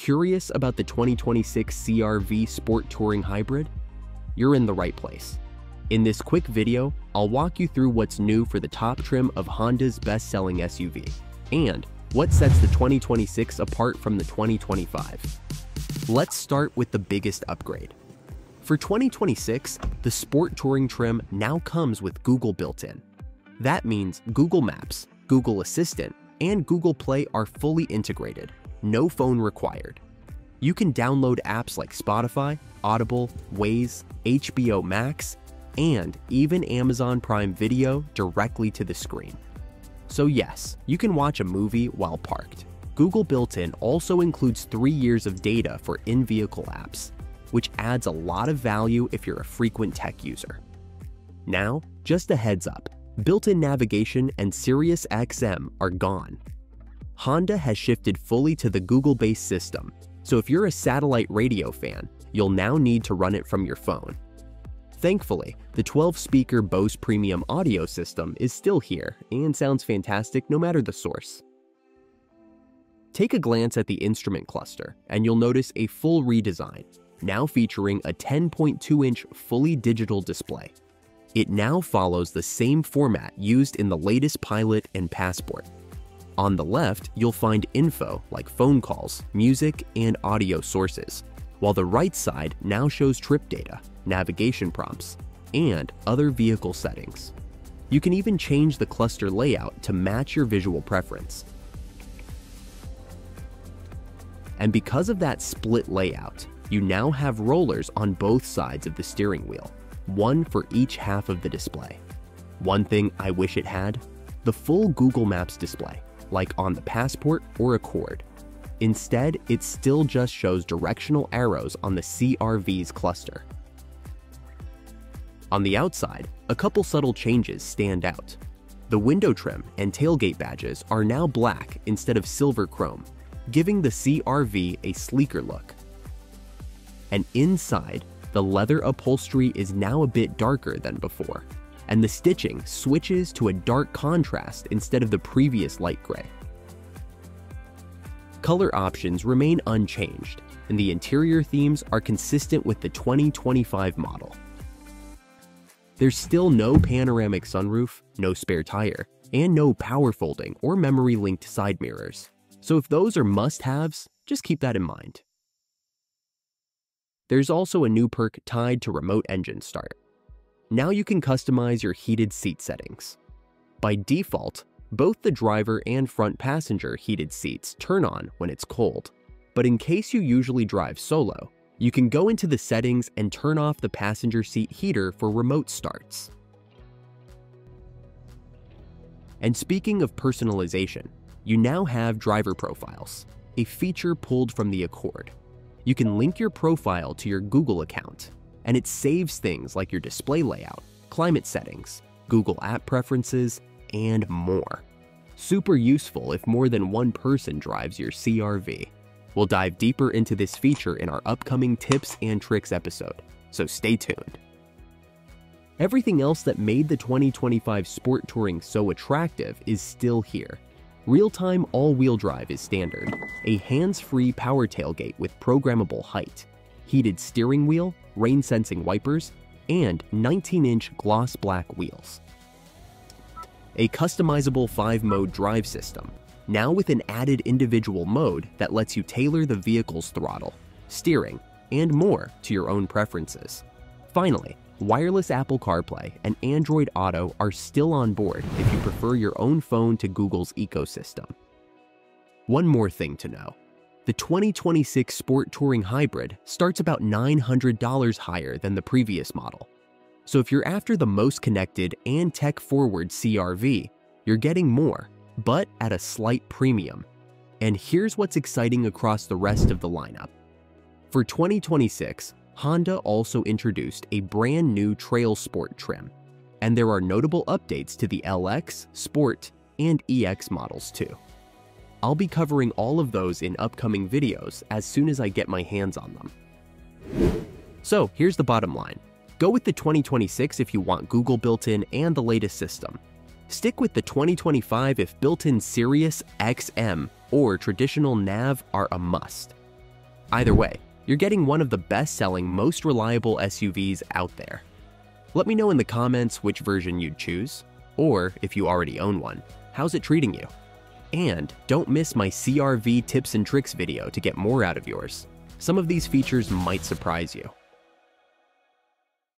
Curious about the 2026 CR-V Sport Touring Hybrid? You're in the right place. In this quick video, I'll walk you through what's new for the top trim of Honda's best-selling SUV, and what sets the 2026 apart from the 2025. Let's start with the biggest upgrade. For 2026, the Sport Touring trim now comes with Google built-in. That means Google Maps, Google Assistant, and Google Play are fully integrated, no phone required. You can download apps like Spotify, Audible, Waze, HBO Max, and even Amazon Prime Video directly to the screen. So yes, you can watch a movie while parked. Google built-in also includes 3 years of data for in-vehicle apps, which adds a lot of value if you're a frequent tech user. Now, just a heads up, built-in navigation and Sirius XM are gone. Honda has shifted fully to the Google-based system, so if you're a satellite radio fan, you'll now need to run it from your phone. Thankfully, the 12-speaker Bose Premium audio system is still here and sounds fantastic no matter the source. Take a glance at the instrument cluster, and you'll notice a full redesign, now featuring a 10.2-inch fully digital display. It now follows the same format used in the latest Pilot and Passport. On the left, you'll find info like phone calls, music, and audio sources, while the right side now shows trip data, navigation prompts, and other vehicle settings. You can even change the cluster layout to match your visual preference. And because of that split layout, you now have rollers on both sides of the steering wheel, one for each half of the display. One thing I wish it had: the full Google Maps display, like on the Passport or Accord. Instead, it still just shows directional arrows on the CR-V's cluster. On the outside, a couple subtle changes stand out. The window trim and tailgate badges are now black instead of silver chrome, giving the CR-V a sleeker look. And inside, the leather upholstery is now a bit darker than before, and the stitching switches to a dark contrast instead of the previous light gray. Color options remain unchanged, and the interior themes are consistent with the 2025 model. There's still no panoramic sunroof, no spare tire, and no power folding or memory-linked side mirrors. So if those are must-haves, just keep that in mind. There's also a new perk tied to remote engine start. Now you can customize your heated seat settings. By default, both the driver and front passenger heated seats turn on when it's cold. But in case you usually drive solo, you can go into the settings and turn off the passenger seat heater for remote starts. And speaking of personalization, you now have driver profiles, a feature pulled from the Accord. You can link your profile to your Google account, and it saves things like your display layout, climate settings, Google app preferences, and more. Super useful if more than one person drives your CR-V. We'll dive deeper into this feature in our upcoming tips and tricks episode, so stay tuned. Everything else that made the 2025 Sport Touring so attractive is still here. Real-time all-wheel drive is standard, a hands-free power tailgate with programmable height, heated steering wheel, rain-sensing wipers, and 19-inch gloss black wheels. A customizable 5-mode drive system, now with an added individual mode that lets you tailor the vehicle's throttle, steering, and more to your own preferences. Finally, wireless Apple CarPlay and Android Auto are still on board if you prefer your own phone to Google's ecosystem. One more thing to know: the 2026 Sport Touring Hybrid starts about $900 higher than the previous model. So if you're after the most connected and tech-forward CR-V, you're getting more, but at a slight premium. And here's what's exciting across the rest of the lineup. For 2026, Honda also introduced a brand new Trail Sport trim, and there are notable updates to the LX, Sport, and EX models too. I'll be covering all of those in upcoming videos as soon as I get my hands on them. So here's the bottom line. Go with the 2026 if you want Google built-in and the latest system. Stick with the 2025 if built-in Sirius XM or traditional nav are a must. Either way, you're getting one of the best-selling, most reliable SUVs out there. Let me know in the comments which version you'd choose, or if you already own one, how's it treating you? And don't miss my CRV tips and tricks video to get more out of yours. Some of these features might surprise you.